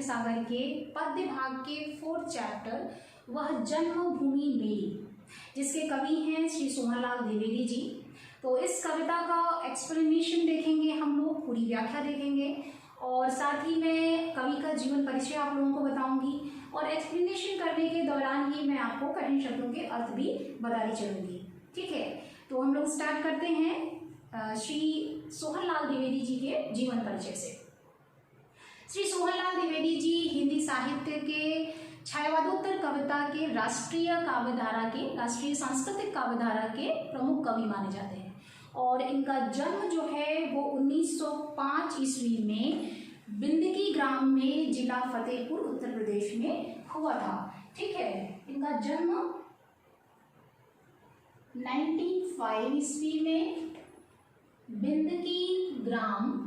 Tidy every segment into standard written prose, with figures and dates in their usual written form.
विद्यासागर के पद्य भाग के 4th चैप्टर वह जन्मभूमि मेरी, जिसके कवि हैं श्री सोहनलाल द्विवेदी जी। तो इस कविता का एक्सप्लेनेशन देखेंगे हम लोग, पूरी व्याख्या देखेंगे और साथ ही मैं कवि का जीवन परिचय आप लोगों को बताऊंगी और एक्सप्लेनेशन करने के दौरान ही मैं आपको कठिन शब्दों के अर्थ भी बताती चलूंगी। ठीक है, तो हम लोग स्टार्ट करते हैं श्री सोहनलाल द्विवेदी जी के जीवन परिचय से। श्री सोहनलाल द्विवेदी जी हिंदी साहित्य के छायावादोत्तर कविता के राष्ट्रीय सांस्कृतिक काव्यधारा के प्रमुख कवि माने जाते हैं और इनका जन्म जो है वो 1905 ईस्वी में बिंदकी ग्राम में जिला फतेहपुर उत्तर प्रदेश में हुआ था। ठीक है, इनका जन्म 1905 ईस्वी में बिंदकी ग्राम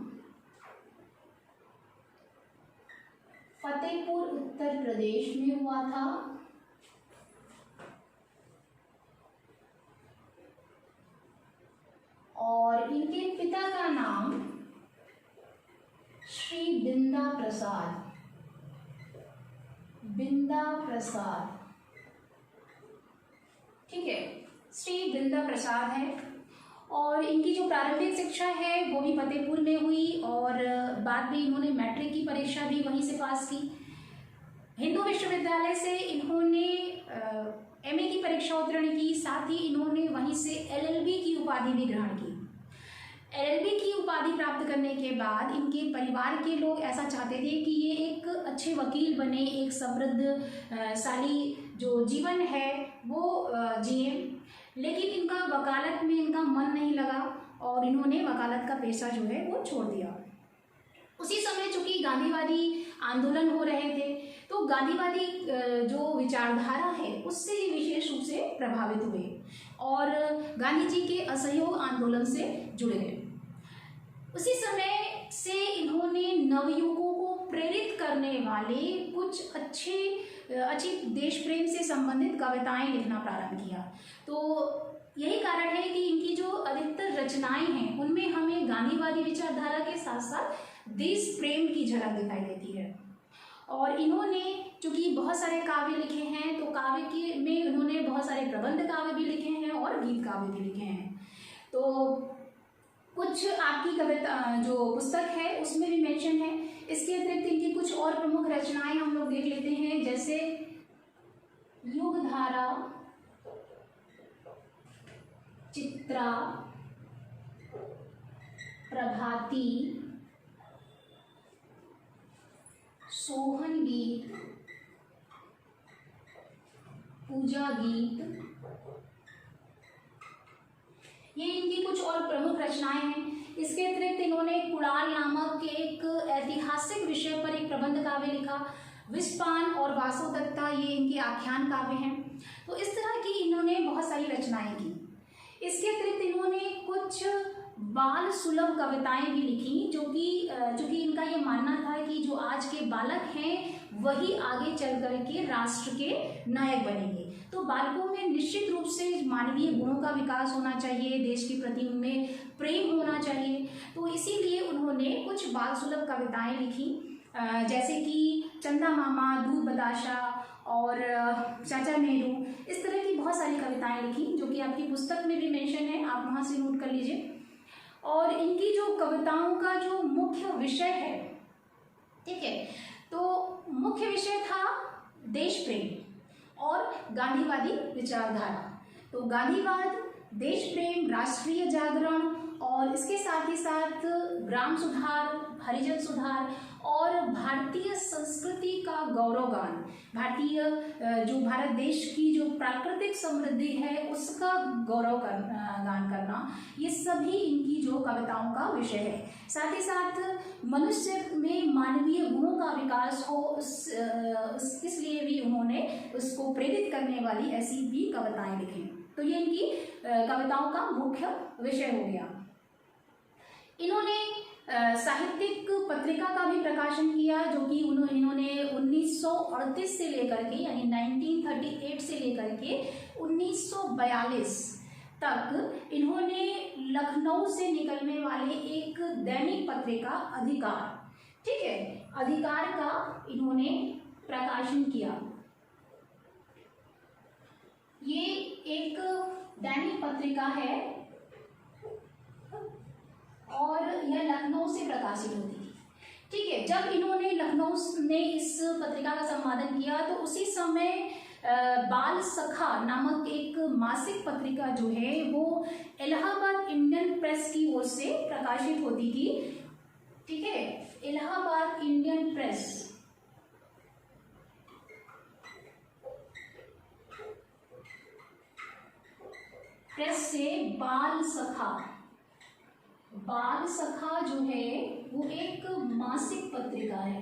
फतेहपुर उत्तर प्रदेश में हुआ था और इनके पिता का नाम श्री बिंदा प्रसाद, ठीक है, श्री बिंदा प्रसाद है और इनकी जो प्रारंभिक शिक्षा है वो भी फतेहपुर में हुई और बाद में इन्होंने मैट्रिक की परीक्षा भी वहीं से पास की। हिंदू विश्वविद्यालय से इन्होंने एमए की परीक्षा उत्तीर्ण की, साथ ही इन्होंने वहीं से एलएलबी की उपाधि भी ग्रहण की। एलएलबी की उपाधि प्राप्त करने के बाद इनके परिवार के लोग ऐसा चाहते थे कि ये एक अच्छे वकील बने, एक समृद्धशाली जो जीवन है वो जिए, लेकिन इनका वकालत में इनका मन नहीं लगा और इन्होंने वकालत का पेशा जो है वो छोड़ दिया। उसी समय चूंकि गांधीवादी आंदोलन हो रहे थे तो गांधीवादी जो विचारधारा है उससे ये विशेष रूप से प्रभावित हुए और गांधी जी के असहयोग आंदोलन से जुड़ गए। उसी समय से इन्होंने नवयुवकों को प्रेरित करने वाले कुछ अच्छी देश प्रेम से संबंधित कविताएं लिखना प्रारंभ किया। तो यही कारण है कि इनकी जो अधिकतर रचनाएं हैं उनमें हमें गांधीवादी विचारधारा के साथ साथ देश प्रेम की झलक दिखाई देती है। और इन्होंने चूंकि बहुत सारे काव्य लिखे हैं तो काव्य में इन्होंने बहुत सारे प्रबंध काव्य भी लिखे हैं और गीत काव्य भी लिखे हैं। तो कुछ आपकी कविता जो पुस्तक है उसमें भी मेंशन है। इसके अतिरिक्त इनकी कुछ और प्रमुख रचनाएं हम लोग देख लेते हैं, जैसे युगधारा, चित्रा, प्रभाती, सोहन गीत, पूजा गीत, ये इनकी कुछ और प्रमुख रचनाएं हैं। इसके अतिरिक्त इन्होंने कुड़ाल नामक एक ऐतिहासिक विषय पर एक प्रबंध काव्य लिखा। विषपान और वासुदत्ता ये इनके आख्यान काव्य हैं। तो इस तरह की इन्होंने बहुत सारी रचनाएं की। इसके अतिरिक्त इन्होंने कुछ बाल सुलभ कविताएं भी लिखी, जो कि चूंकि इनका ये मानना था कि जो आज के बालक हैं वही आगे चल करके राष्ट्र के नायक बनेंगे। तो बालकों में निश्चित रूप से मानवीय गुणों का विकास होना चाहिए, देश के प्रति उनमें प्रेम होना चाहिए। तो इसीलिए उन्होंने कुछ बाल सुलभ कविताएं लिखी, जैसे कि चंदा मामा, दूध बताशा और चाचा नेहरू, इस तरह की बहुत सारी कविताएं लिखी जो कि आपकी पुस्तक में भी मेंशन है, आप वहाँ से नोट कर लीजिए। और इनकी जो कविताओं का जो मुख्य विषय है, ठीक है, तो मुख्य विषय था देश प्रेम और गांधीवादी विचारधारा। तो गांधीवाद, देश प्रेम, राष्ट्रीय जागरण और इसके साथ ही साथ ग्राम सुधार, हरिजन सुधार और भारतीय संस्कृति का गौरवगान, जो भारत देश की जो प्राकृतिक समृद्धि है उसका गौरवगान करना, ये सभी इनकी जो कविताओं का विषय है। साथ ही साथ मनुष्य में मानवीय गुणों का विकास हो इसलिए भी उन्होंने उसको प्रेरित करने वाली ऐसी भी कविताएं लिखी। तो ये इनकी कविताओं का मुख्य विषय हो गया। इन्होंने साहित्यिक पत्रिका का भी प्रकाशन किया, जो कि इन्होंने 1938 से लेकर के यानी 1938 से लेकर के 1942 तक इन्होंने लखनऊ से निकलने वाले एक दैनिक पत्रिका अधिकार, ठीक है, अधिकार का इन्होंने प्रकाशन किया। ये एक दैनिक पत्रिका है और यह लखनऊ से प्रकाशित होती थी। ठीक है, जब इन्होंने लखनऊ ने इस पत्रिका का संपादन किया तो उसी समय बाल सखा नामक एक मासिक पत्रिका जो है वो इलाहाबाद इंडियन प्रेस की ओर से प्रकाशित होती थी। ठीक है, इलाहाबाद इंडियन प्रेस से बाल सखा जो है वो एक मासिक पत्रिका है।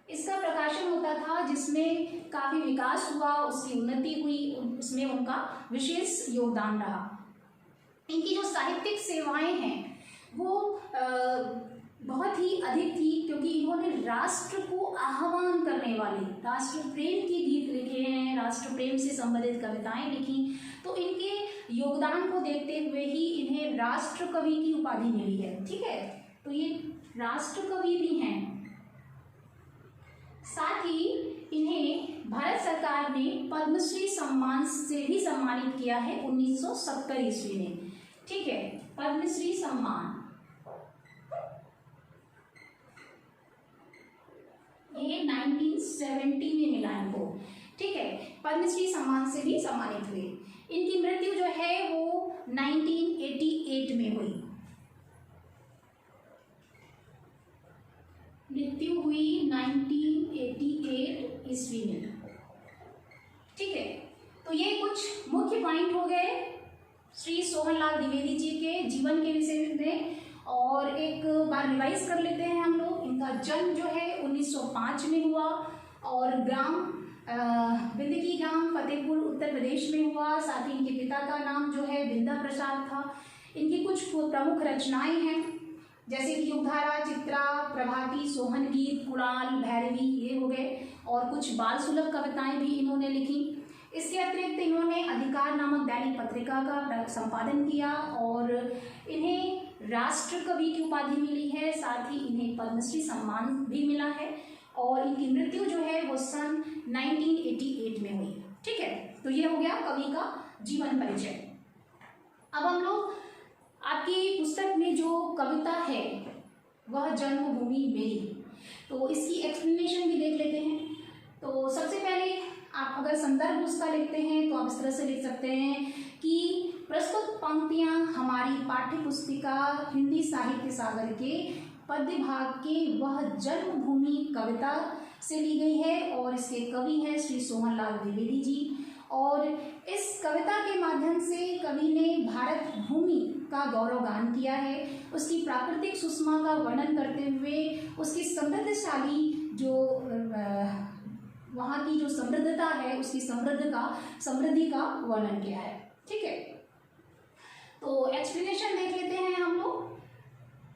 इसका प्रकाशन होता था जिसमें काफी विकास हुआ, उसकी उन्नति हुई, उसमें उनका विशेष योगदान रहा। इनकी जो साहित्यिक सेवाएं हैं वो बहुत ही अधिक थी, क्योंकि इन्होंने राष्ट्र को आह्वान करने वाले राष्ट्र प्रेम के गीत लिखे हैं, राष्ट्र प्रेम से संबंधित कविताएं लिखी। तो इनके योगदान को देखते हुए ही इन्हें राष्ट्र कवि की उपाधि मिली है। ठीक है, तो ये राष्ट्र कवि भी हैं। साथ ही इन्हें भारत सरकार ने पद्मश्री सम्मान से भी सम्मानित किया है 1970 ईस्वी में। ठीक है, पद्मश्री सम्मान ये 1970 में मिला इनको। ठीक है, पद्मश्री सम्मान से भी सम्मानित हुए। इनकी मृत्यु जो है वो 1988 में हुई। मृत्यु हुई 1988 ईस्वी में। ठीक है, तो ये कुछ मुख्य पॉइंट हो गए श्री सोहनलाल द्विवेदी जी के जीवन के विषय में। और एक बार रिवाइज कर लेते हैं हम लोग। इनका जन्म जो है 1905 में हुआ और ग्राम बिंदकी ग्राम फतेहपुर उत्तर प्रदेश में हुआ। साथ ही इनके पिता का नाम जो है बिंदा प्रसाद था। इनकी कुछ प्रमुख रचनाएं हैं जैसे कि युगधारा, चित्रा, प्रभाती, सोहन गीत, कुणाल, भैरवी, ये हो गए। और कुछ बाल सुलभ कविताएं भी इन्होंने लिखी। इसके अतिरिक्त इन्होंने अधिकार नामक दैनिक पत्रिका का संपादन किया और इन्हें राष्ट्र कवि की उपाधि मिली है। साथ ही इन्हें पद्मश्री सम्मान भी मिला है और इनकी मृत्यु जो है वो सन 1988 में हुई। ठीक है, तो ये हो गया कवि का जीवन परिचय। अब हम लोग आपकी पुस्तक में जो कविता है वह जन्मभूमि मेरी, तो इसकी एक्सप्लेनेशन भी देख लेते हैं। तो सबसे पहले आप अगर संदर्भ उसका लिखते हैं तो आप इस तरह से लिख सकते हैं कि प्रस्तुत पंक्तियां हमारी पाठ्य पुस्तिका हिंदी साहित्य सागर के पद्य भाग के वह जन्मभूमि कविता से ली गई है और इसके कवि हैं श्री सोहनलाल द्विवेदी जी। और इस कविता के माध्यम से कवि ने भारत भूमि का गौरवगान किया है, उसकी प्राकृतिक सुषमा का वर्णन करते हुए उसकी समृद्धशाली जो वहाँ की जो समृद्धता है उसकी समृद्धि का वर्णन किया है। ठीक है, तो एक्सप्लेनेशन देख लेते हैं हम लोग।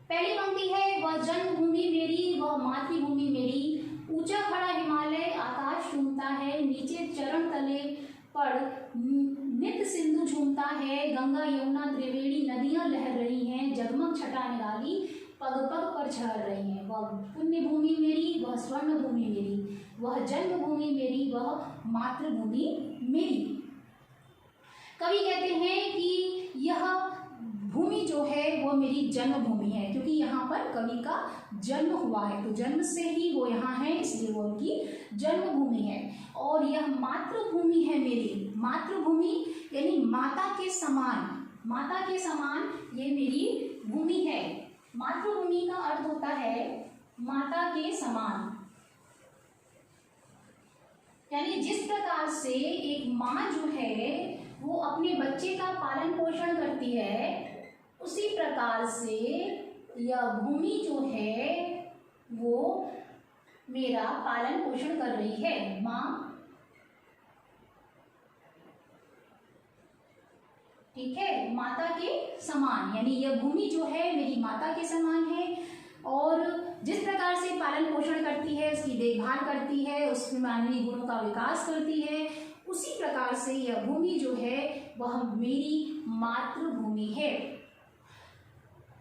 पहली पंक्ति है वह जन्मभूमि मेरी वह मातृभूमि मेरी, ऊंचा खड़ा हिमालय आकाश झूमता है, नीचे चरण तले पड़ नित्य सिंधु झूमता है, गंगा यमुना त्रिवेणी नदियां लहर रही हैं, जगमग छटा निराली पग पग पर झड़ रही हैं। वह पुण्य भूमि मेरी वह स्वर्ण भूमि मेरी, वह जन्मभूमि मेरी वह मातृभूमि मेरी। कवि कहते हैं कि यह भूमि जो है वो मेरी जन्मभूमि है, क्योंकि यहाँ पर कवि का जन्म हुआ है, तो जन्म से ही वो यहाँ है, इसलिए वो उनकी जन्मभूमि है। और यह मातृभूमि है मेरी, मातृभूमि यानी माता के समान ये मेरी भूमि है। मातृभूमि का अर्थ होता है माता के समान, यानी जिस प्रकार से एक माँ जो है वो अपने बच्चे का पालन पोषण करती है, उसी प्रकार से यह भूमि जो है वो मेरा पालन पोषण कर रही है, माँ। ठीक है, माता के समान, यानी यह भूमि जो है मेरी माता के समान है और जिस प्रकार से पालन पोषण करती है, उसकी देखभाल करती है, उसमें मानवीय गुणों का विकास करती है, उसी प्रकार से यह भूमि जो है वह मेरी मातृभूमि है।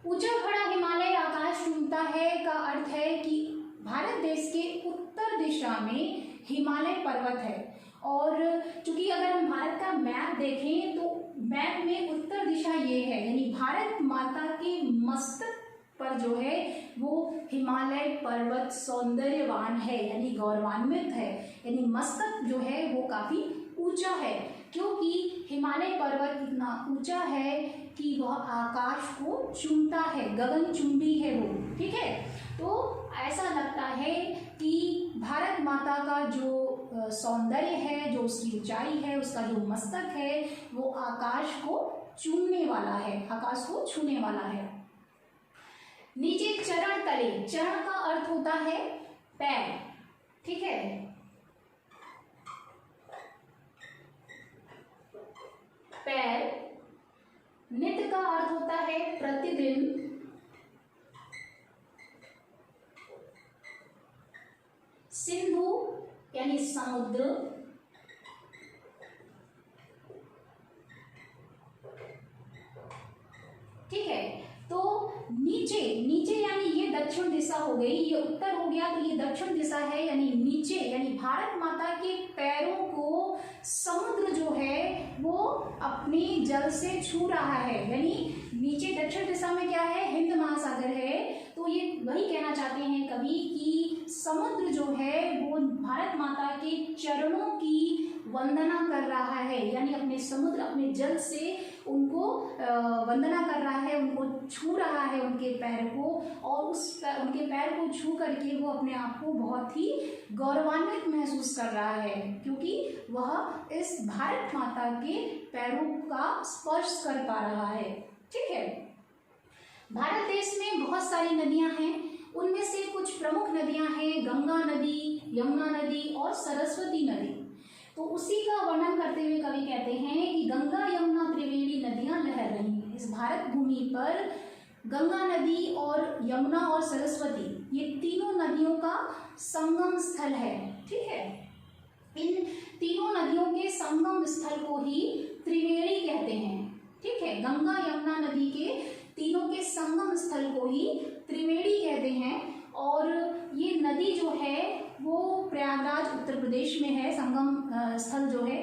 ऊंचा खड़ा हिमालय आकाश चूमता है का अर्थ है कि भारत देश के उत्तर दिशा में हिमालय पर्वत है। और चूंकि अगर हम भारत का मैप देखें तो मैप में उत्तर दिशा ये है, यानी भारत माता के मस्तक पर जो है वो हिमालय पर्वत सौंदर्यवान है, यानी गौरवान्वित है, यानी मस्तक जो है वो काफी ऊंचा है, क्योंकि हिमालय पर्वत इतना ऊंचा है कि वह आकाश को चूमता है, गगनचुंबी है वो। ठीक है, तो ऐसा लगता है कि भारत माता का जो सौंदर्य है, जो उसकी ऊंचाई है, उसका जो मस्तक है वो आकाश को चूमने वाला है, आकाश को छूने वाला है। नीचे चरण तले, चरण का अर्थ होता है पैर। ठीक है, पैर। नित्य का अर्थ होता है प्रतिदिन। सिंधु यानी समुद्र। ठीक है, तो नीचे, नीचे यानी ये दक्षिण दिशा हो गई, ये उत्तर हो गया, तो ये दक्षिण दिशा है, यानी नीचे, यानी भारत माता के पैरों को समुद्र जो है वो अपने जल से छू रहा है। यानी नीचे दक्षिण दिशा में क्या है, हिंद महासागर है, तो ये वही कहना चाहते हैं कवि कि समुद्र जो है वो भारत माता के चरणों की वंदना कर रहा है, यानी अपने समुद्र, अपने जल से उनको वंदना कर रहा है, उनको छू रहा है, उनके पैर को, और उनके पैर को छू करके वो अपने आप को बहुत ही गौरवान्वित महसूस कर रहा है, क्योंकि वह इस भारत माता के पैरों का स्पर्श कर पा रहा है। ठीक है, भारत देश में बहुत सारी नदियां हैं, उनमें से कुछ प्रमुख नदियां हैं गंगा नदी, यमुना नदी और सरस्वती नदी। तो उसी का वर्णन करते हुए कवि कहते हैं कि गंगा यमुना त्रिवेणी नदियां लहर रही हैं। इस भारत भूमि पर गंगा नदी और यमुना और सरस्वती ये तीनों नदियों का संगम स्थल है। ठीक है, इन तीनों नदियों के संगम स्थल को ही त्रिवेणी कहते हैं। ठीक है, गंगा यमुना नदी के तीनों के संगम स्थल को ही त्रिवेणी कहते हैं। और ये नदी जो है वो प्रयागराज उत्तर प्रदेश में है, संगम स्थल जो है,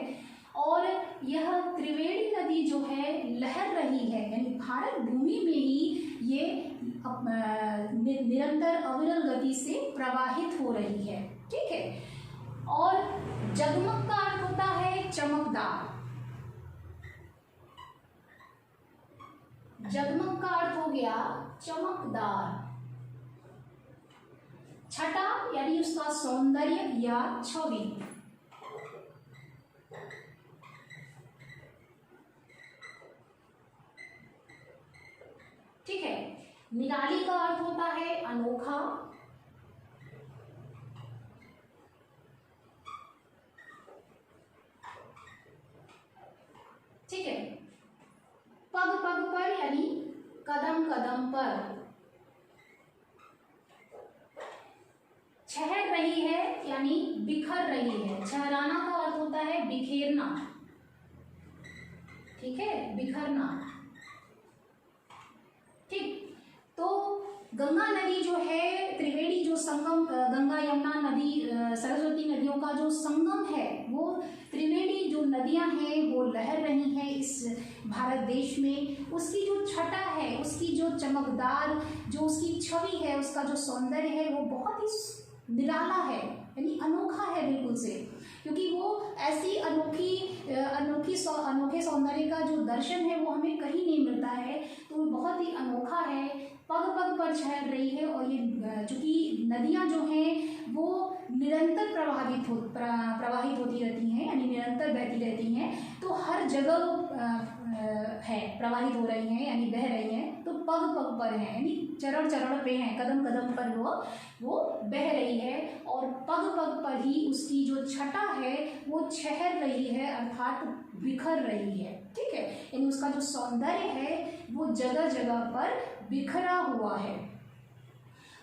और यह त्रिवेणी नदी जो है लहर रही है, यानी भारत भूमि में ही ये निरंतर अविरल गति से प्रवाहित हो रही है। ठीक है, और जगमग का अर्थ होता है चमकदार। जगमग का अर्थ हो गया चमकदार। छटा यानी उसका सौंदर्य या छवि। ठीक है, निराली का अर्थ होता है अनोखा। ठीक है, पग पग पर यानी कदम कदम पर। छहर रही है यानी बिखर रही है। छहराना का अर्थ होता है बिखेरना। ठीक है, बिखरना। ठीक, तो गंगा नदी जो है, त्रिवेणी जो संगम, गंगा यमुना नदी सरस्वती नदियों का जो संगम है, वो त्रिवेणी जो नदियां हैं वो लहर रही हैं इस भारत देश में। उसकी जो छटा है, उसकी जो चमकदार, जो उसकी छवि है, उसका जो सौंदर्य है वो बहुत ही निराला है, यानी अनोखा है बिल्कुल से, क्योंकि वो ऐसी अनोखे सौंदर्य का जो दर्शन है वो हमें कहीं नहीं मिलता है, तो वो बहुत ही अनोखा है। पग पग पर छहर रही है, और ये चूंकि नदियां जो हैं वो निरंतर प्रवाहित होती रहती हैं, यानी निरंतर बहती रहती हैं, तो हर जगह है प्रवाहित हो रही हैं, यानी बह रही हैं, तो पग पग पर हैं, यानी चरण चरण पे हैं, कदम कदम पर वो बह रही है, और पग पग पर ही उसकी जो छटा है वो छहर रही है, अर्थात बिखर रही है। ठीक है, यानी उसका जो सौंदर्य है वो जगह जगह पर बिखरा हुआ है।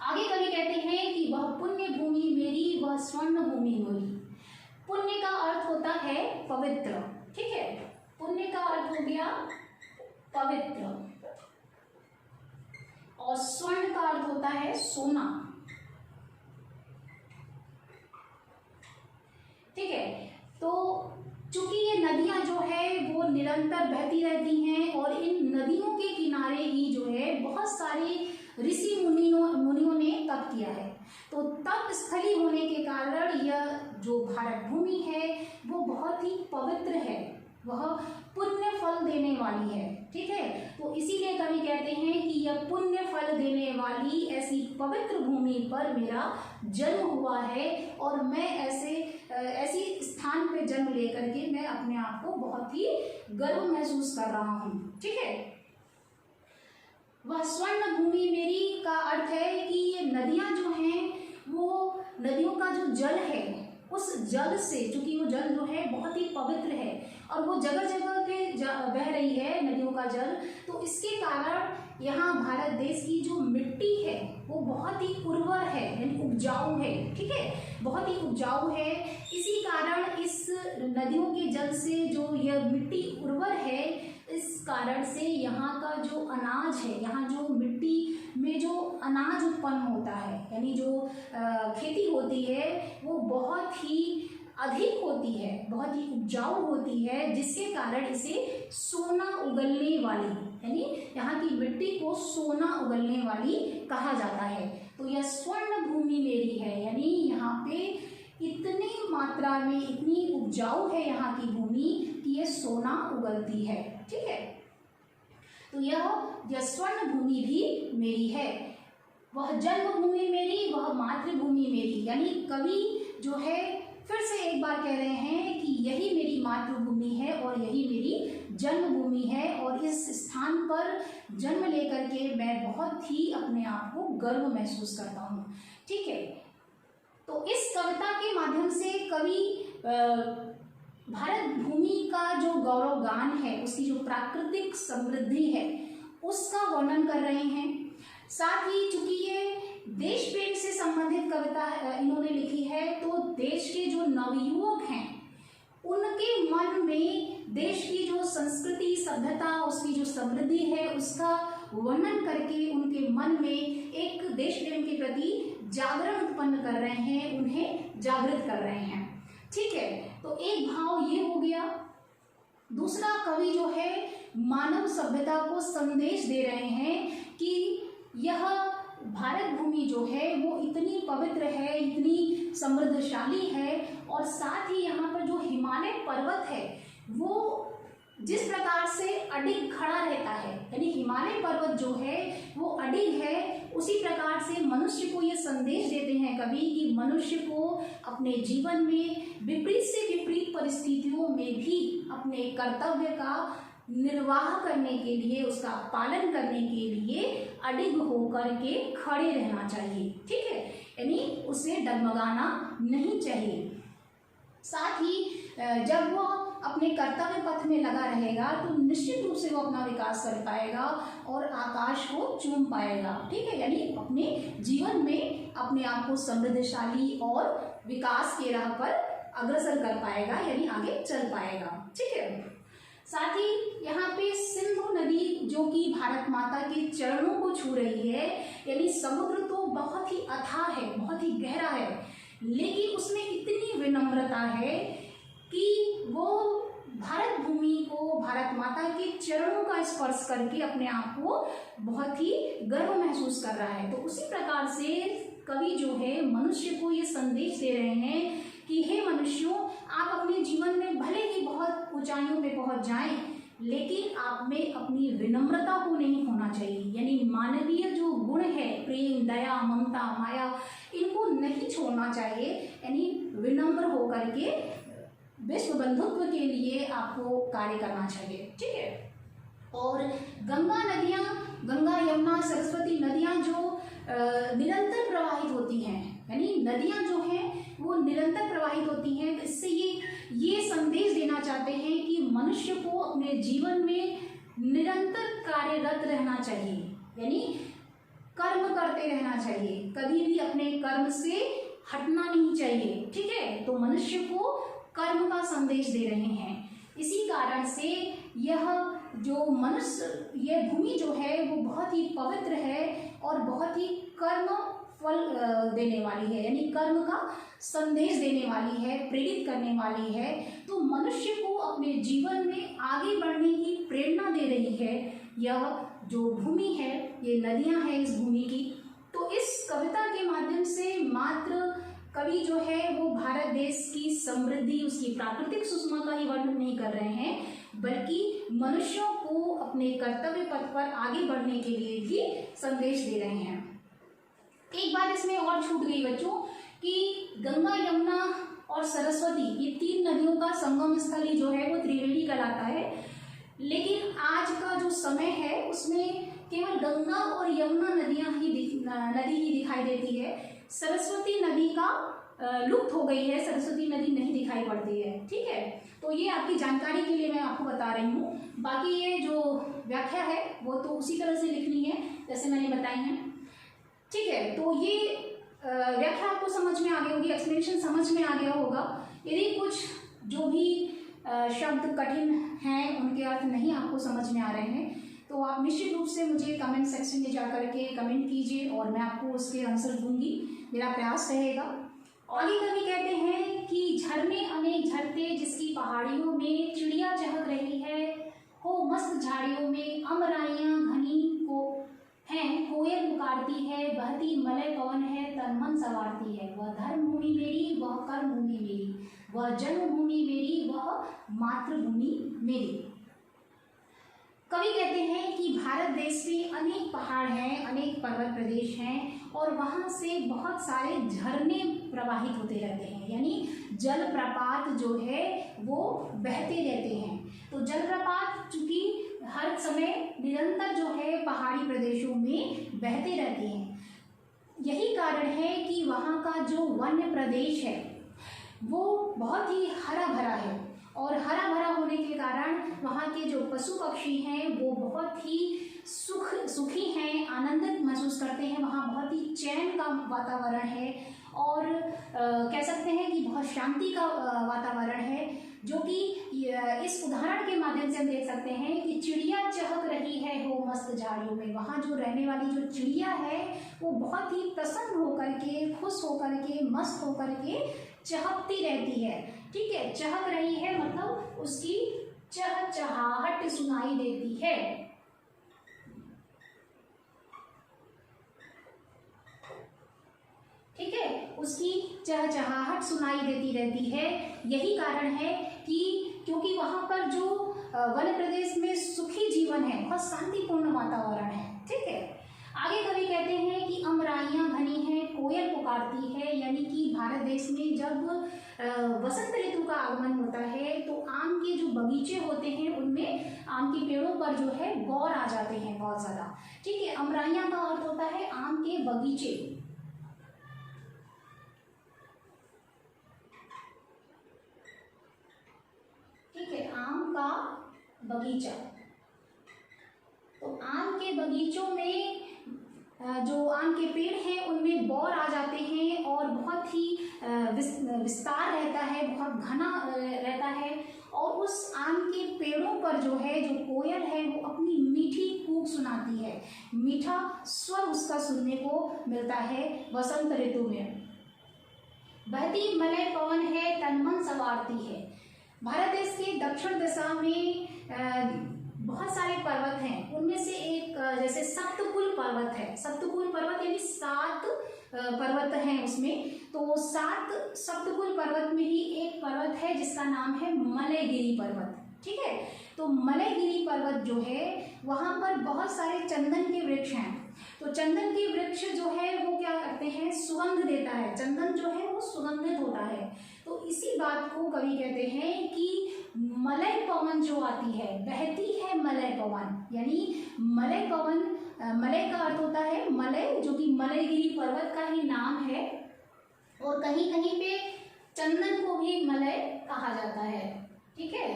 आगे कवि कहते हैं कि वह पुण्य भूमि मेरी, वह स्वर्ण भूमि हुई। पुण्य का अर्थ होता है पवित्र। ठीक है, पुण्य का अर्थ हो गया पवित्र। और स्वर्ण का अर्थ होता है सोना। ठीक है, तो चूंकि ये नदियां जो है वो निरंतर बहती रहती हैं और इन नदियों के किनारे ही जो है बहुत सारे ऋषि मुनियों ने तप किया है। तो तप स्थली होने के कारण यह जो भारत भूमि है वो बहुत ही पवित्र है, वह पुण्य फल देने वाली है। ठीक है, तो इसीलिए कवि कहते हैं कि यह पुण्य फल देने वाली ऐसी पवित्र भूमि पर मेरा जन्म हुआ है और मैं ऐसी स्थान पे जन्म लेकर के मैं अपने आप को बहुत ही गर्व महसूस कर रहा हूँ। ठीक है, वह स्वर्ण भूमि मेरी का अर्थ है कि ये नदियां जो हैं वो नदियों का जो जल है उस जल से, चूंकि वो जल जो है बहुत ही पवित्र है और वो जगह जगह पे बह रही है नदियों का जल, तो इसके कारण यहाँ भारत देश की जो मिट्टी है वो बहुत ही उर्वर है, यानी उपजाऊ है। ठीक है, बहुत ही उपजाऊ है। इसी कारण इस नदियों के जल से जो यह मिट्टी उर्वर है, इस कारण से यहाँ का जो अनाज है, यहाँ जो मिट्टी में जो अनाज उत्पन्न होता है, यानी जो खेती होती है वो बहुत ही अधिक होती है, बहुत ही उपजाऊ होती है, जिसके कारण इसे सोना उगलने वाली, यानी यहाँ की मिट्टी को सोना उगलने वाली कहा जाता है। तो यह स्वर्ण भूमि मेरी है, यानी यहाँ पे इतनी मात्रा में इतनी उपजाऊ है यहाँ की भूमि कि यह सोना उगलती है। ठीक है, तो यह स्वर्ण भूमि भी मेरी है। वह जन्मभूमि मेरी, वह मातृभूमि मेरी, यानी कवि जो है फिर से एक बार कह रहे हैं कि यही मेरी मातृभूमि है और यही मेरी जन्मभूमि है और इस स्थान पर जन्म लेकर के मैं बहुत ही अपने आप को गर्व महसूस करता हूँ। ठीक है, तो इस कविता के माध्यम से कवि भारत भूमि का जो गौरव गान है, उसकी जो प्राकृतिक समृद्धि है उसका वर्णन कर रहे हैं। साथ ही चूंकि ये देश प्रेम से संबंधित कविता इन्होंने लिखी है, तो देश के जो नवयुवक हैं उनके मन में देश की जो संस्कृति सभ्यता, उसकी जो समृद्धि है उसका वर्णन करके उनके मन में एक देश प्रेम के प्रति जागरण उत्पन्न कर रहे हैं, उन्हें जागृत कर रहे हैं। ठीक है, तो एक भाव ये हो गया। दूसरा, कवि जो है मानव सभ्यता को संदेश दे रहे हैं कि यह भारत भूमि जो है वो इतनी पवित्र है, इतनी समृद्धशाली है और साथ ही यहाँ पर जो हिमालय पर्वत है वो जिस प्रकार से अडिग खड़ा रहता है, यानी हिमालय पर्वत जो है वो अडिग है, उसी प्रकार से मनुष्य को ये संदेश देते हैं कवि कि मनुष्य को अपने जीवन में विपरीत से विपरीत परिस्थितियों में भी अपने कर्तव्य का निर्वाह करने के लिए, उसका पालन करने के लिए अडिग होकर के खड़े रहना चाहिए। ठीक है, यानी उसे डगमगाना नहीं चाहिए। साथ ही जब वो अपने कर्तव्य पथ में लगा रहेगा तो निश्चित रूप से वो अपना विकास कर पाएगा और आकाश को चूम पाएगा। ठीक है, यानी अपने जीवन में अपने आप को समृद्धशाली और विकास के राह पर अग्रसर कर पाएगा, यानी आगे चल पाएगा। ठीक है, साथ ही यहाँ पे सिंधु नदी जो कि भारत माता के चरणों को छू रही है, यानी समुद्र तो बहुत ही अथाह है, बहुत ही गहरा है, लेकिन उसमें इतनी विनम्रता है कि वो भारत भूमि को, भारत माता के चरणों का स्पर्श करके अपने आप को बहुत ही गर्व महसूस कर रहा है। तो उसी प्रकार से कवि जो है मनुष्य को ये संदेश दे रहे हैं कि हे मनुष्यों, आप अपने जीवन में भले ही बहुत ऊंचाइयों पे पहुंच जाएं, लेकिन आप में अपनी विनम्रता को नहीं खोना चाहिए, यानी मानवीय जो गुण है, प्रेम, दया, ममता, माया, इनको नहीं छोड़ना चाहिए, यानी विनम्र होकर के विश्व बंधुत्व के लिए आपको कार्य करना चाहिए। ठीक है, और गंगा नदियाँ, गंगा, यमुना, सरस्वती नदियाँ जो निरंतर प्रवाहित होती हैं, यानी नदियाँ जो हैं वो निरंतर प्रवाहित होती हैं, इससे ये संदेश देना चाहते हैं कि मनुष्य को अपने जीवन में निरंतर कार्यरत रहना चाहिए, यानी कर्म करते रहना चाहिए, कभी भी अपने कर्म से हटना नहीं चाहिए। ठीक है, तो मनुष्य को कर्म का संदेश दे रहे हैं। इसी कारण से यह जो मनुष्य, यह भूमि जो है वो बहुत ही पवित्र है और बहुत ही कर्म फल देने वाली है, यानी कर्म का संदेश देने वाली है, प्रेरित करने वाली है। तो मनुष्य को अपने जीवन में आगे बढ़ने की प्रेरणा दे रही है यह जो भूमि है, ये नदियां हैं इस भूमि की। तो इस कविता के माध्यम से मात्र कवि जो है वो भारत देश की समृद्धि, उसकी प्राकृतिक सुषमा का ही वर्णन नहीं कर रहे हैं, बल्कि मनुष्यों को अपने कर्तव्य पथ पर आगे बढ़ने के लिए भी संदेश दे रहे हैं। एक बात इसमें और छूट गई बच्चों कि गंगा, यमुना और सरस्वती, ये 3 नदियों का संगम स्थल ही जो है वो त्रिवेणी कहलाता है। लेकिन आज का जो समय है उसमें केवल गंगा और यमुना नदी ही दिखाई देती है। सरस्वती नदी का लुप्त हो गई है, सरस्वती नदी नहीं दिखाई पड़ती है। ठीक है, तो ये आपकी जानकारी के लिए मैं आपको बता रही हूँ। बाकी ये जो व्याख्या है वो तो उसी तरह से लिखनी है जैसे मैंने बताई है। ठीक है, तो ये व्याख्या आपको समझ में आ गई होगी, एक्सप्लेनेशन समझ में आ गया होगा। यदि कुछ जो भी शब्द कठिन हैं, उनके अर्थ नहीं आपको समझ में आ रहे हैं, तो आप निश्चित रूप से मुझे कमेंट सेक्शन में जाकर के कमेंट कीजिए और मैं आपको उसके आंसर दूंगी, मेरा प्रयास रहेगा। आगे कवि कहते हैं कि झरने अनेक झरते जिसकी पहाड़ियों में चिड़िया चहक रही है, हो मस्त झाड़ियों में अमराइयाँ घनी को हैं, कोयल पुकारती है, बहती मलय पवन है, तन मन संवारती है। वह धर्म भूमि मेरी, वह कर्म भूमि मेरी, वह जन्मभूमि मेरी, वह मातृभूमि मेरी। कवि कहते हैं कि भारत देश में अनेक पहाड़ हैं, अनेक पर्वत प्रदेश हैं और वहाँ से बहुत सारे झरने प्रवाहित होते रहते हैं, यानी जलप्रपात जो है वो बहते रहते हैं। तो जलप्रपात चूंकि हर समय निरंतर जो है पहाड़ी प्रदेशों में बहते रहते हैं, यही कारण है कि वहाँ का जो वन्य प्रदेश है वो बहुत ही हरा भरा है और हरा भरा होने के कारण वहाँ के जो पशु पक्षी हैं वो बहुत ही सुखी हैं, आनंदित महसूस करते हैं। वहाँ बहुत ही चैन का वातावरण है और कह सकते हैं कि बहुत शांति का वातावरण है, जो कि इस उदाहरण के माध्यम से हम देख सकते हैं कि चिड़िया चहक रही है हो मस्त झाड़ियों में। वहाँ जो रहने वाली जो चिड़िया है वो बहुत ही प्रसन्न होकर के, खुश होकर के, मस्त होकर के चहकती रहती है। ठीक है, चहक रही है मतलब उसकी चहचहाहट सुनाई देती है। ठीक है, उसकी चहचहाहट सुनाई देती रहती है। यही कारण है कि क्योंकि वहां पर जो वन प्रदेश में सुखी जीवन है, बहुत शांतिपूर्ण वातावरण है। ठीक है, आगे कवि कहते हैं कि अमराइयाँ घनी हैं, कोयल पुकारती है, यानी कि भारत देश में जब वसंत ऋतु का आगमन होता है तो आम के जो बगीचे होते हैं उनमें आम के पेड़ों पर जो है बौर आ जाते हैं बहुत ज़्यादा। ठीक है, अमराइयाँ का अर्थ होता है आम के बगीचे। ठीक है, आम का बगीचा। तो आम के बगीचों में जो आम के पेड़ हैं उनमें बौर आ जाते हैं और बहुत ही विस्तार रहता है, बहुत घना रहता है। और उस आम के पेड़ों पर जो है जो कोयल है वो अपनी मीठी कूक सुनाती है, मीठा स्वर उसका सुनने को मिलता है वसंत ऋतु में। बहती मलय पवन है, तन मन संवारती है। भारत देश के दक्षिण दिशा में बहुत सारे पर्वत हैं, उनमें से एक जैसे सप्तपुल पर्वत है। सप्तपुल पर्वत यानी 7 पर्वत हैं उसमें, तो 7 सप्तपुल पर्वत में ही एक पर्वत है जिसका नाम है मलयगिरी पर्वत। ठीक है, तो मलयगिरी पर्वत जो है वहाँ पर बहुत सारे चंदन के वृक्ष हैं। तो चंदन के वृक्ष जो है वो क्या करते हैं, सुगंध देता है। चंदन जो है वो सुगंधित होता है। तो इसी बात को कवि कहते हैं कि मलय पवन जो आती है, बहती है मलय पवन, यानी मलय पवन, मलय का अर्थ होता है मलय, जो कि मलयगिरी पर्वत का ही नाम है। और कहीं कहीं पे चंदन को भी मलय कहा जाता है। ठीक है,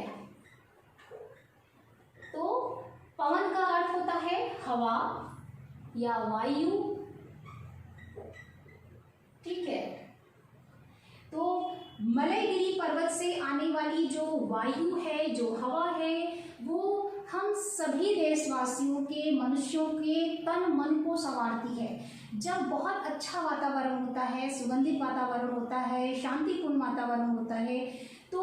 तो पवन का अर्थ होता है हवा या वायु। ठीक है, तो मलयगिरी पर्वत से आने वाली जो वायु है, जो हवा है, वो हम सभी देशवासियों के, मनुष्यों के तन मन को संवारती है। जब बहुत अच्छा वातावरण होता है, सुगंधित वातावरण होता है, शांतिपूर्ण वातावरण होता है, तो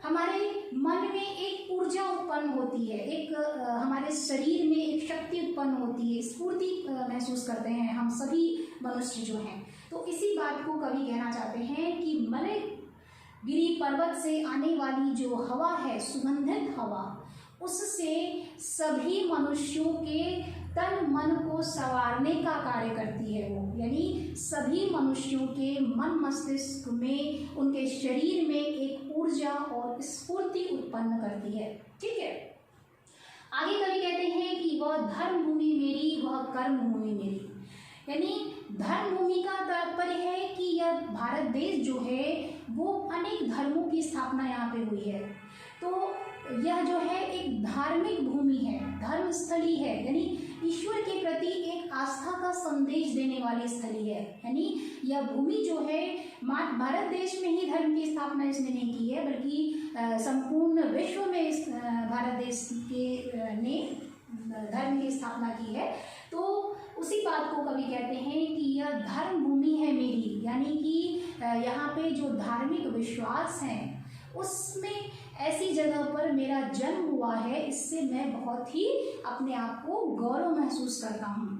हमारे मन में एक ऊर्जा उत्पन्न होती है, एक हमारे शरीर में एक शक्ति उत्पन्न होती है, स्फूर्ति महसूस करते हैं हम सभी मनुष्य जो हैं। तो इसी बात को कवि कहना चाहते हैं कि मलयगिरी पर्वत से आने वाली जो हवा है, सुगंधित हवा, उससे सभी मनुष्यों के तन मन को संवारने का कार्य करती है वो, यानी सभी मनुष्यों के मन मस्तिष्क में, उनके शरीर में एक ऊर्जा और स्फूर्ति उत्पन्न करती है। ठीक है, आगे कवि कहते हैं कि वह धर्म भूमि मेरी, वह कर्म भूमि मेरी। यानी धर्म भूमि का तात्पर्य है कि यह भारत देश जो है वो अनेक धर्मों की स्थापना यहाँ पे हुई है। तो यह जो है एक धार्मिक भूमि है, धर्म स्थली है, यानी ईश्वर के प्रति एक आस्था का संदेश देने वाली स्थली है। यानी यह भूमि जो है भारत देश में ही धर्म की स्थापना इसने नहीं की है, बल्कि संपूर्ण विश्व में इस भारत देश के ने धर्म की स्थापना की है। तो उसी बात को कवि कहते हैं कि यह धर्म भूमि है मेरी, यानी कि यहाँ पे जो धार्मिक विश्वास हैं उसमें ऐसी जगह पर मेरा जन्म हुआ है, इससे मैं बहुत ही अपने आप को गौरव महसूस करता हूँ।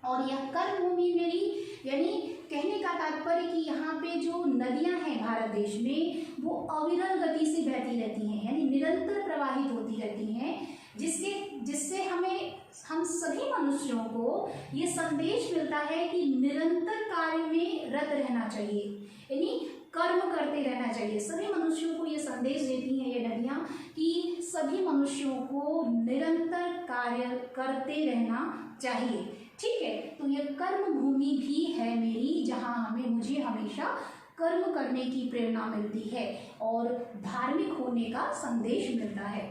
और यह कर्म भूमि मेरी, यानी कहने का तात्पर्य कि यहाँ पे जो नदियाँ हैं भारत देश में वो अविरल गति से बहती रहती हैं, यानी निरंतर प्रवाहित होती रहती हैं, जिससे हम सभी मनुष्यों को ये संदेश मिलता है कि निरंतर कार्य में रत रहना चाहिए, यानी कर्म करते रहना चाहिए। सभी मनुष्यों को ये संदेश देती हैं ये नदियाँ कि सभी मनुष्यों को निरंतर कार्य करते रहना चाहिए। ठीक है, तो ये कर्म भूमि भी है मेरी, जहाँ मुझे हमेशा कर्म करने की प्रेरणा मिलती है और धार्मिक होने का संदेश मिलता है।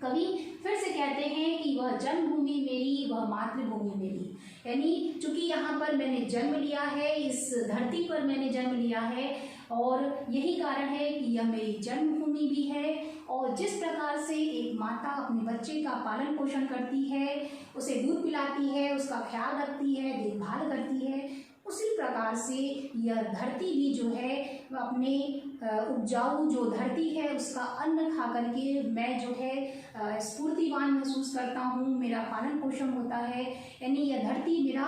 कवि फिर से कहते हैं कि वह जन्मभूमि मेरी, वह मातृभूमि मेरी, यानी चूंकि यहाँ पर मैंने जन्म लिया है, इस धरती पर मैंने जन्म लिया है और यही कारण है कि यह मेरी जन्मभूमि भी है। और जिस प्रकार से एक माता अपने बच्चे का पालन पोषण करती है, उसे दूध पिलाती है, उसका ख्याल रखती है, देखभाल करती है, उसी प्रकार से यह धरती भी जो है अपने उपजाऊ जो धरती है उसका अन्न खा करके मैं जो है स्फूर्तिवान महसूस करता हूँ, मेरा पालन पोषण होता है। यानी यह धरती मेरा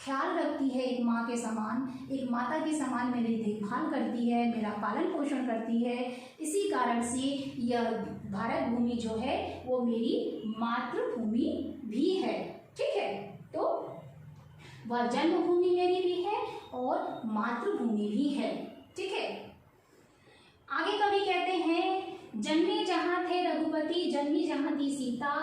ख्याल रखती है एक माँ के समान, एक माता के समान मेरी देखभाल करती है, मेरा पालन पोषण करती है। इसी कारण से यह भारत भूमि जो है वो मेरी मातृभूमि भी है। ठीक है, तो वह जन्मभूमि मेरी भी है और मातृभूमि भी है। ठीक है, आगे कवि कहते हैं जन्मे जहाँ थे रघुपति, जन्मी जहाँ थी सीता,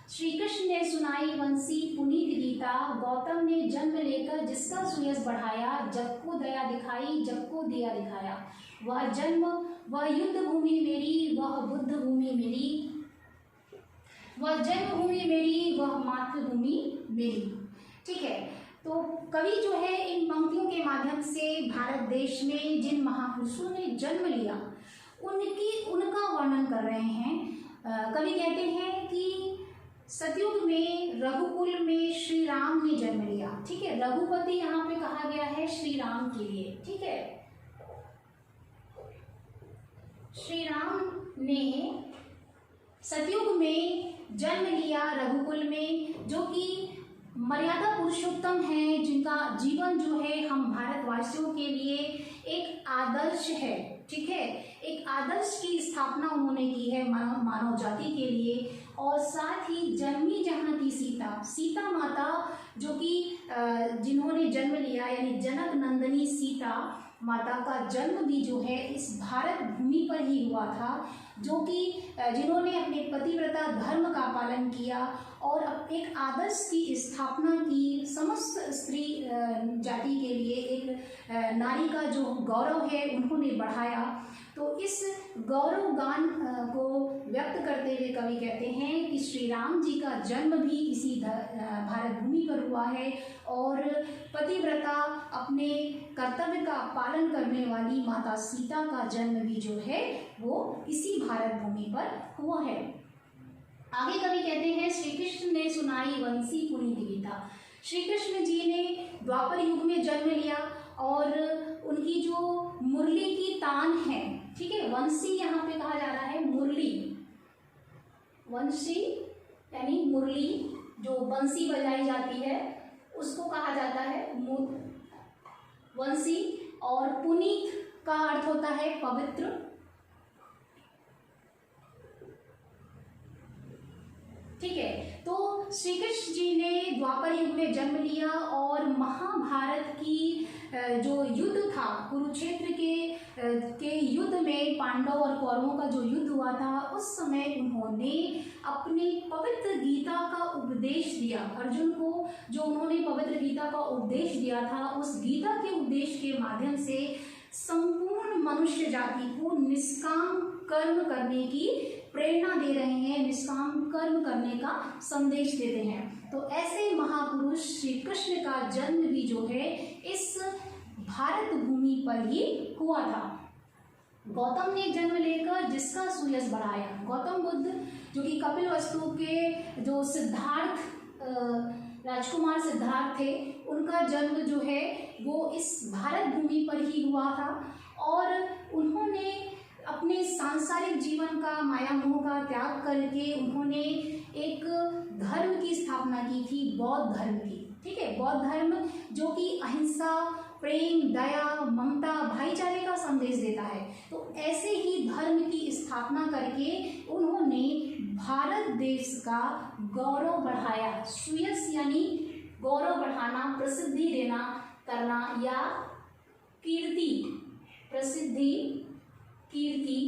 श्री कृष्ण ने सुनाई वंशी पुनीत गीता, गौतम ने जन्म लेकर जिसका सुयश बढ़ाया, जग को दया दिखाई, जग को दिया दिखाया। वह जन्म, वह युद्ध भूमि मेरी, वह बुद्ध भूमि मेरी, वह जन्मभूमि मेरी, वह मातृभूमि मेरी। ठीक है, तो कवि जो है इन पंक्तियों के माध्यम से भारत देश में जिन महापुरुषों ने जन्म लिया उनका वर्णन कर रहे हैं। कवि कहते हैं कि सतयुग में रघुकुल में श्री राम ने जन्म लिया। ठीक है, रघुपति यहाँ पे कहा गया है श्री राम के लिए। ठीक है, श्री राम ने सतयुग में जन्म लिया रघुकुल में, जो कि मर्यादा पुरुषोत्तम हैं, जिनका जीवन जो है हम भारतवासियों के लिए एक आदर्श है। ठीक है, एक आदर्श की स्थापना उन्होंने की है मानव जाति के लिए। और साथ ही जन्मी जहाँ थी सीता, सीता माता जो कि जिन्होंने जन्म लिया, यानी जनक नंदनी सीता माता का जन्म भी जो है इस भारत भूमि पर ही हुआ था, जो कि जिन्होंने अपने पतिव्रता धर्म का पालन किया और एक आदर्श की स्थापना की, समस्त स्त्री जाति के लिए एक नारी का जो गौरव है उन्होंने बढ़ाया। तो इस गौरव गान को व्यक्त करते हुए कवि कहते हैं कि श्री राम जी का जन्म भी इसी भारत भूमि पर हुआ है और पतिव्रता अपने कर्तव्य का पालन करने वाली माता सीता का जन्म भी जो है वो इसी भारत भूमि पर हुआ है। आगे कवि कहते हैं, श्री कृष्ण ने सुनाई वंशी पुनीत गीता। श्री कृष्ण जी ने द्वापर युग में जन्म लिया और उनकी जो मुरली की तान है, ठीक है, वंशी यहाँ पे कहा जा रहा है मुरली, वंशी यानी मुरली जो बंसी बजाई जाती है उसको कहा जाता है वंशी। और पुनीत का अर्थ होता है पवित्र। ठीक है, तो श्री कृष्ण जी ने द्वापर युग में जन्म लिया और महाभारत की जो युद्ध था, कुरुक्षेत्र के युद्ध में पांडव और कौरवों का जो युद्ध हुआ था, उस समय उन्होंने अपनी पवित्र गीता का उपदेश दिया अर्जुन को। जो उन्होंने पवित्र गीता का उपदेश दिया था, उस गीता के उपदेश के माध्यम से संपूर्ण मनुष्य जाति को निष्काम कर्म करने की प्रेरणा दे रहे हैं, निष्काम कर्म करने का संदेश देते हैं। तो ऐसे महापुरुष श्री कृष्ण का जन्म भी जो है इस भारत भूमि पर ही हुआ था। गौतम ने जन्म लेकर जिसका सुयश बढ़ाया, गौतम बुद्ध जो कि कपिलवस्तु के जो सिद्धार्थ राजकुमार सिद्धार्थ थे, उनका जन्म जो है वो इस भारत भूमि पर ही हुआ था। और उन्होंने अपने सांसारिक जीवन का, माया मोह का त्याग करके उन्होंने एक धर्म की स्थापना की थी, बौद्ध धर्म की। ठीक है, बौद्ध धर्म जो कि अहिंसा, प्रेम, दया, ममता, भाईचारे का संदेश देता है। तो ऐसे ही धर्म की स्थापना करके उन्होंने भारत देश का गौरव बढ़ाया। सुयश यानी गौरव बढ़ाना, प्रसिद्धि देना, करना, या कीर्ति, प्रसिद्धि, कीर्ति।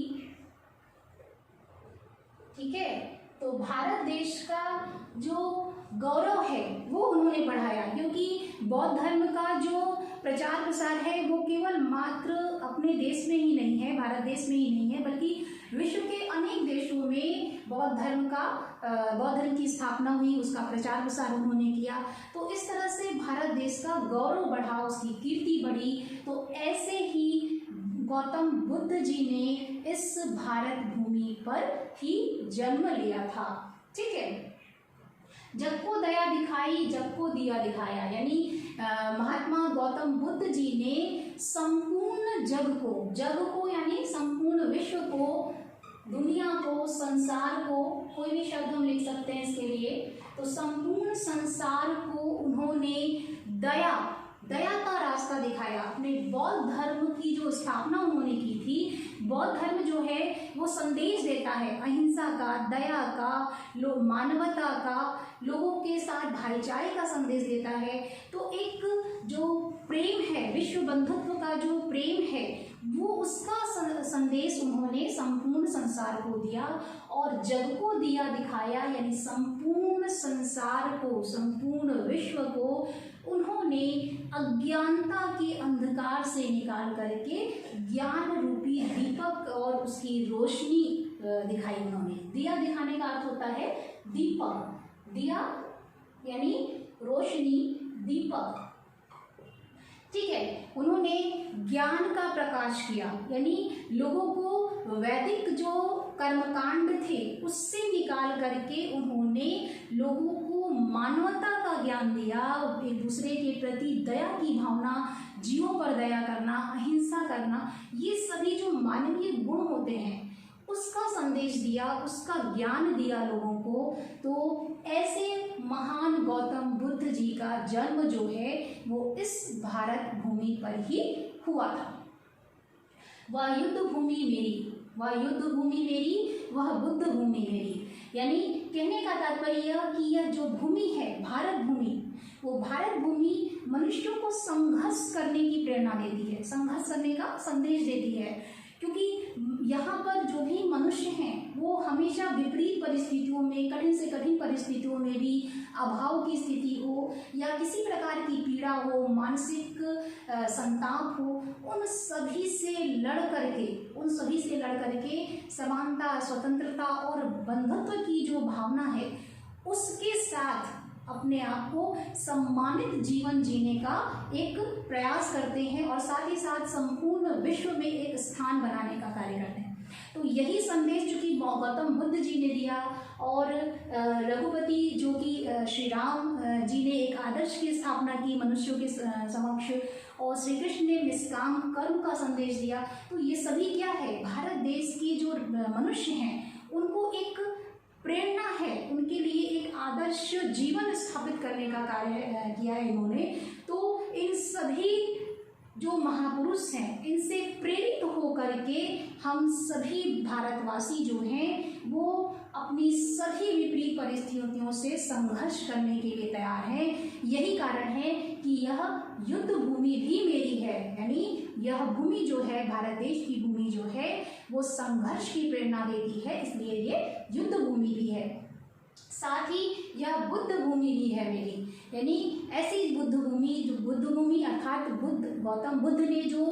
ठीक है, तो भारत देश का जो गौरव है वो उन्होंने बढ़ाया, क्योंकि बौद्ध धर्म का जो प्रचार प्रसार है वो केवल मात्र अपने देश में ही नहीं है, भारत देश में ही नहीं है, बल्कि विश्व के अनेक देशों में बौद्ध धर्म की स्थापना हुई, उसका प्रचार प्रसार उन्होंने किया। तो इस तरह से भारत देश का गौरव बढ़ा, उसकी कीर्ति बढ़ी। तो ऐसे ही गौतम बुद्ध जी ने इस भारत भूमि पर ही जन्म लिया था। ठीक है, जग को दया दिखाई, जग को दिया दिखाया, यानी महात्मा गौतम बुद्ध जी ने संपूर्ण जग को यानी संपूर्ण विश्व को, दुनिया को, संसार को, कोई भी शब्द हम लिख सकते हैं इसके लिए, तो संपूर्ण संसार को उन्होंने दया का रास्ता दिखाया। अपने बौद्ध धर्म की जो स्थापना उन्होंने की थी, बौद्ध धर्म जो है वो संदेश देता है अहिंसा का, दया का, मानवता का, लोगों के साथ भाईचारे का संदेश देता है। तो एक जो प्रेम है, विश्व बंधुत्व का जो प्रेम है, वो उसका संदेश उन्होंने संपूर्ण संसार को दिया। और जग को दिया दिखाया, यानी संपूर्ण संसार को, संपूर्ण विश्व को उन्होंने अज्ञानता के अंधकार से निकाल करके ज्ञान रूपी दीपक और उसकी रोशनी दिखाई उन्होंने। दिया दिखाने का अर्थ होता है दीपक, दिया यानी रोशनी, दीपक। ठीक है, उन्होंने ज्ञान का प्रकाश किया, यानी लोगों को वैदिक जो कर्मकांड थे उससे निकाल करके उन्होंने लोगों को मानवता का ज्ञान दिया, एक दूसरे के प्रति दया की भावना, जीवों पर दया करना, अहिंसा करना, ये सभी जो मानवीय गुण होते हैं उसका संदेश दिया, उसका ज्ञान दिया लोगों को। तो ऐसे महान गौतम बुद्ध जी का जन्म जो है वो इस भारत भूमि पर ही हुआ था। वह युद्ध भूमि मेरी, वह युद्ध भूमि मेरी, वह बुद्ध भूमि मेरी, यानी कहने का तात्पर्य कि यह जो भूमि है भारत भूमि, वो भारत भूमि मनुष्यों को संघर्ष करने की प्रेरणा देती है, संघर्ष करने का संदेश देती है। क्योंकि यहाँ पर जो भी मनुष्य हैं वो हमेशा विपरीत परिस्थितियों में, कठिन से कठिन परिस्थितियों में भी, अभाव की स्थिति हो या किसी प्रकार की पीड़ा हो, मानसिक संताप हो, उन सभी से लड़ करके समानता, स्वतंत्रता और बंधुत्व की जो भावना है उसके साथ अपने आप को सम्मानित जीवन जीने का एक प्रयास करते हैं और साथ ही साथ संपूर्ण विश्व में एक स्थान बनाने का कार्य करते हैं। तो यही संदेश जो कि गौतम बुद्ध जी ने दिया और रघुपति जो कि श्री राम जी ने एक आदर्श की स्थापना की मनुष्यों के समक्ष, और श्री कृष्ण ने निष्काम कर्म का संदेश दिया। तो ये सभी क्या है, भारत देश की जो मनुष्य हैं उनको एक प्रेरणा है, उनके लिए एक आदर्श जीवन स्थापित करने का कार्य किया है इन्होंने। तो इन सभी जो महापुरुष हैं इनसे प्रेरित होकर के हम सभी भारतवासी जो हैं वो अपनी सभी विपरीत परिस्थितियों से संघर्ष करने के लिए तैयार हैं। यही कारण है कि यह युद्ध भूमि भी मेरी है, यानी यह भूमि जो है, भारत देश की भूमि जो है वो संघर्ष की प्रेरणा देती है, इसलिए ये युद्ध भूमि भी है। साथ ही यह बुद्ध भूमि भी है मेरी, यानी ऐसी बुद्ध भूमि अर्थात गौतम बुद्ध ने जो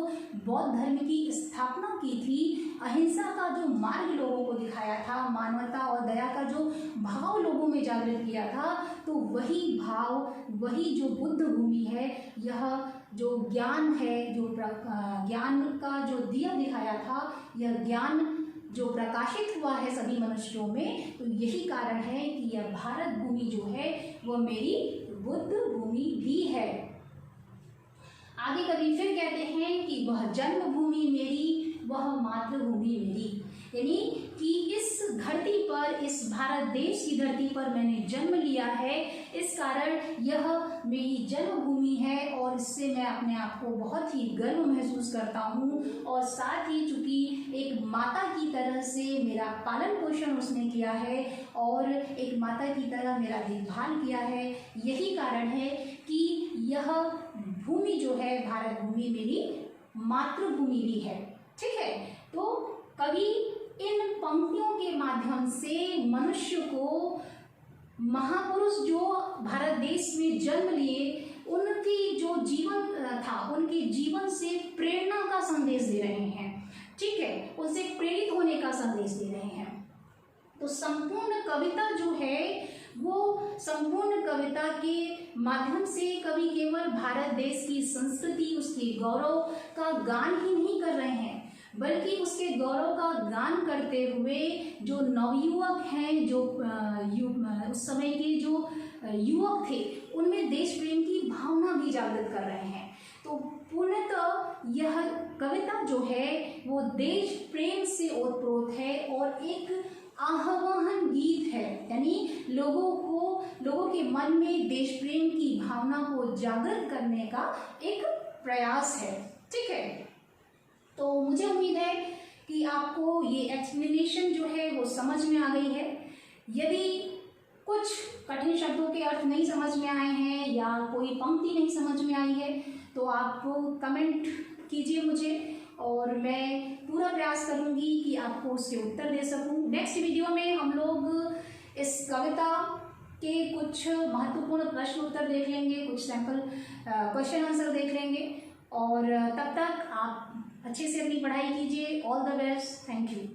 बौद्ध धर्म की स्थापना की थी, अहिंसा का जो मार्ग लोगों को दिखाया था, मानवता और दया का जो भाव लोगों में जागृत किया था, तो वही भाव, वही जो बुद्ध भूमि है, यह जो ज्ञान है, जो ज्ञान का जो दिया दिखाया था, यह ज्ञान जो प्रकाशित हुआ है सभी मनुष्यों में, तो यही कारण है कि यह भारत भूमि जो है वह मेरी बुद्ध भूमि भी है। आगे कवि फिर कहते हैं कि वह जन्मभूमि मेरी, वह मातृभूमि मेरी, यानी कि इस धरती पर, इस भारत देश की धरती पर मैंने जन्म लिया है, इस कारण यह मेरी जन्मभूमि है और इससे मैं अपने आप को बहुत ही गर्व महसूस करता हूँ। और साथ ही चूँकि एक माता की तरह से मेरा पालन पोषण उसने किया है और एक माता की तरह मेरा देखभाल किया है, यही कारण है कि यह भूमि जो है, भारत भूमि मेरी मातृभूमि भी है। ठीक है, तो कवि इन पंक्तियों के माध्यम से मनुष्य को, महापुरुष जो भारत देश में जन्म लिए, उनकी जो जीवन था, उनके जीवन से प्रेरणा का संदेश दे रहे हैं। ठीक है, उनसे प्रेरित होने का संदेश दे रहे हैं। तो संपूर्ण कविता जो है वो, संपूर्ण कविता के माध्यम से कवि केवल भारत देश की संस्कृति, उसके गौरव का गान ही नहीं कर रहे हैं, बल्कि उसके गौरव का गान करते हुए जो नवयुवक हैं, जो उस समय के जो युवक थे, उनमें देश प्रेम की भावना भी जागृत कर रहे हैं। तो पूर्णतः यह कविता जो है वो देश प्रेम से ओतप्रोत है और एक आह्वान गीत है, यानी लोगों के मन में देश प्रेम की भावना को जागृत करने का एक प्रयास है। ठीक है, तो मुझे उम्मीद है कि आपको ये एक्सप्लेनेशन जो है वो समझ में आ गई है। यदि कुछ कठिन शब्दों के अर्थ नहीं समझ में आए हैं या कोई पंक्ति नहीं समझ में आई है तो आप कमेंट कीजिए मुझे और मैं पूरा प्रयास करूंगी कि आपको उसके उत्तर दे सकूं। नेक्स्ट वीडियो में हम लोग इस कविता के कुछ महत्वपूर्ण प्रश्न उत्तर देख लेंगे, कुछ सैंपल क्वेश्चन आंसर देख लेंगे और तब तक आप अच्छे से अपनी पढ़ाई कीजिए। All the best, thank you.